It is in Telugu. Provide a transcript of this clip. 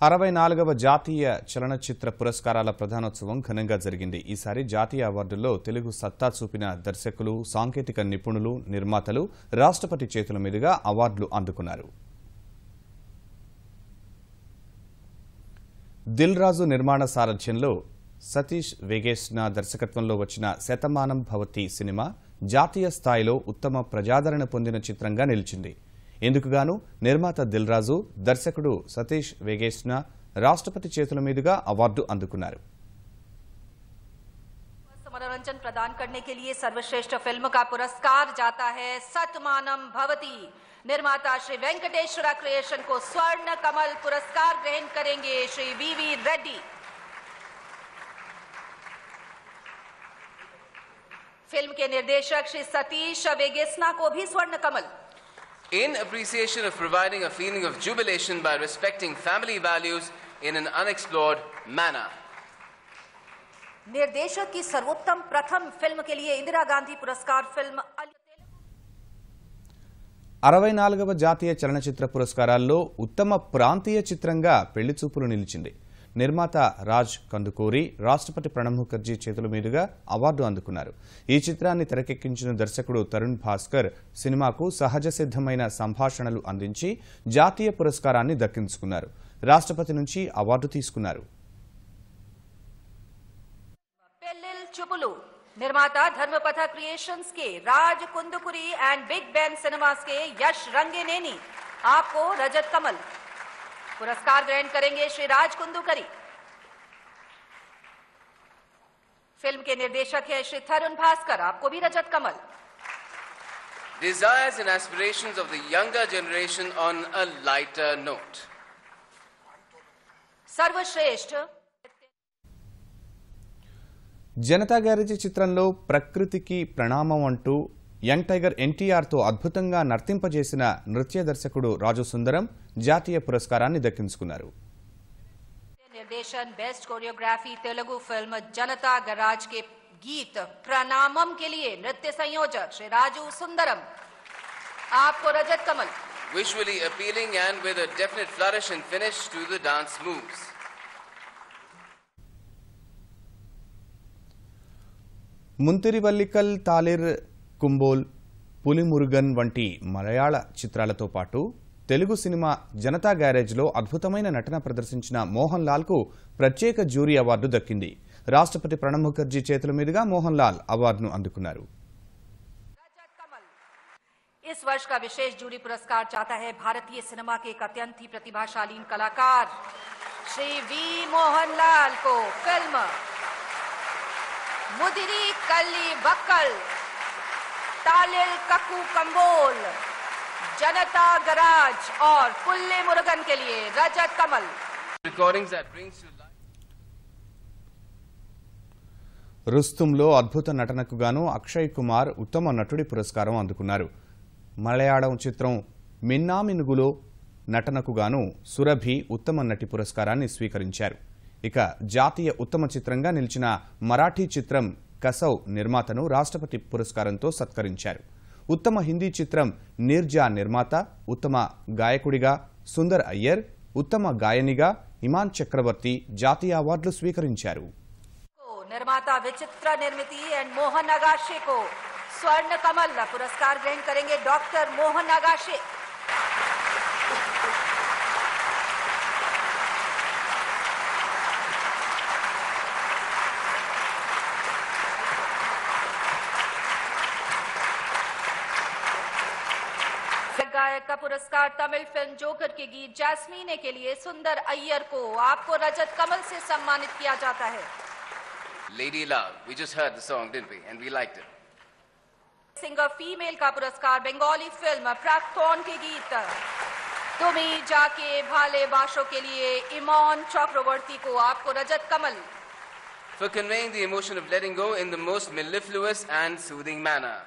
64వ జాతీయ చలనచిత్ర పురస్కారాల ప్రధానోత్సవం ఘనంగా జరిగింది. ఈసారి జాతీయ అవార్డుల్లో తెలుగు సత్తా చూపిన దర్శకులు, సాంకేతిక నిపుణులు, నిర్మాతలు రాష్ట్రపతి చేతుల మీదుగా అవార్డులు అందుకున్నారు. దిల్ రాజు నిర్మాణ సారథ్యంలో సతీష్ వేగేశ్న దర్శకత్వంలో వచ్చిన శతమానం భవతి సినిమా జాతీయ స్థాయిలో ఉత్తమ ప్రజాదరణ పొందిన చిత్రంగా నిలిచింది. ఇందుకుగాను నిర్మాత దిల్ రాజు, దర్శకుడు సతీష్ వేగేశ్న రాష్ట్రపతి చేతుల మీదుగా అవార్డు అందుకున్నారు. मनोरंजन प्रदान करने के लिए सर्वश्रेष्ठ फिल्म का पुरस्कार जाता है सतमानम भवती। निर्माता श्री वेंकटेश्वरा क्रिएशन को स्वर्ण कमल पुरस्कार ग्रहण करेंगे श्री वीवी रेड्डी। फिल्म के निर्देशक श्री सतीश वेगेस्ना को भी स्वर्ण कमल। In appreciation of providing a feeling of jubilation by respecting family values in an unexplored manner. निर्देशक की सर्वोत्तम प्रथम फिल्म के लिए इंदिरा गांधी पुरस्कार फिल्म 64వ జాతీయ చలనచిత్ర పురస్కారాల్లో ఉత్తమ ప్రాంతీయ చిత్రంగా పెళ్లి చూపులు నిలిచింది. నిర్మాత రాజ్ కందుకూరి రాష్ట్రపతి ప్రణబ్ ముఖర్జీ చేతుల మీదుగా అవార్డు అందుకున్నారు. ఈ చిత్రాన్ని తెరకెక్కించిన దర్శకుడు తరుణ్ భాస్కర్ సినిమాకు సహజ సిద్ధమైన సంభాషణలు అందించి జాతీయ పురస్కారాన్ని దక్కించుకున్నారు. రాష్ట్రపతి నుంచి అవార్డు తీసుకున్నారు. निर्माता धर्मपथ क्रिएशंस के राज कुंदुकुरी एंड बिग बैन सिनेमास के यश रंगनेनी आपको रजत कमल पुरस्कार ग्रहण करेंगे श्री राज कुंदुकुरी। फिल्म के निर्देशक है श्री तरुण भास्कर, आपको भी रजत कमल। Desires and aspirations of the younger generation on a lighter note. सर्वश्रेष्ठ జనతా గ్యారేజీ చిత్రంలో ప్రకృతికి ప్రణామం అంటూ యంగ్ టైగర్ ఎన్టీఆర్తో అద్భుతంగా నర్తింపజేసిన నృత్య దర్శకుడు రాజు సుందరం జాతీయ పురస్కారాన్ని దక్కించుకున్నారు. निर्देशन बेस्ट कोरियोग्राफी तेलुगु फिल्म जनता गराज के गीत प्रणामम के लिए नृत्य संयोजक श्री राजू सुंदरम, आपको रजत कमल। Visually appealing and with a definite flourish and finish to the dance moves. ముంతిరివల్లికల్ తాలిర్ కుంబోల్, Pulimurugan వంటి మలయాళ చిత్రాలతో పాటు తెలుగు సినిమా జనతా గ్యారేజ్లో అద్భుతమైన నటన ప్రదర్శించిన మోహన్ లాల్ కు ప్రత్యేక జ్యూరీ అవార్డు దక్కింది. రాష్ట్రపతి ప్రణబ్ ముఖర్జీ చేతుల మీదుగా మోహన్ లాల్ అవార్డును అందుకున్నారు. इस वर्ष का विशेष जूरी पुरस्कार जाता है भारतीय सिनेमा के एक अत्यंत ही प्रतिभाशाली कलाकार श्री वी मोहन लाल को। फिल्म मुदिरी कल्ली बक्कल, तालिल कक्कू कंबोल, जनता गराज और पुल्ले मुरुगन के लिए रजत कमल। Recordings that brings to life. రుస్తుంలో అద్భుత నటనకు గాను అక్షయ్ కుమార్ ఉత్తమ నటుడి పురస్కారం అందుకున్నారు. మలయాళం చిత్రం మిన్నామినుగులో నటనకు గాను సురభి ఉత్తమ నటి పురస్కారాన్ని స్వీకరించారు. ఇక జాతీయ ఉత్తమ చిత్రంగా నిలిచిన మరాఠీ చిత్రం కసౌ నిర్మాతను రాష్ట్రపతి పురస్కారంతో సత్కరించారు. ఉత్తమ హిందీ చిత్రం నిర్జా నిర్మాత, ఉత్తమ గాయకుడిగా సుందర్ అయ్యర్, ఉత్తమ గాయనిగా ఇమాన్ చక్రవర్తి జాతీయ అవార్డులు స్వీకరించారు. निर्माता विचित्र निर्मिति एंड मोहन नगाशे को स्वर्ण कमल पुरस्कार ग्रहण करेंगे डॉक्टर मोहन नगाशे। गायक का पुरस्कार तमिल फिल्म जोकर के गीत जैस्मीने के लिए सुंदर अय्यर को, आपको रजत कमल से सम्मानित किया जाता है। Lady Love, we just heard the song, didn't we? And we liked it. Singer female का पुरस्कार बंगाली फिल्म प्राक्तन के गीत तुम्ही जाके भाले बाशों के लिए इमान चक्रवर्ती को, आपको रजत कमल। For conveying the emotion of letting go in the most mellifluous and soothing manner.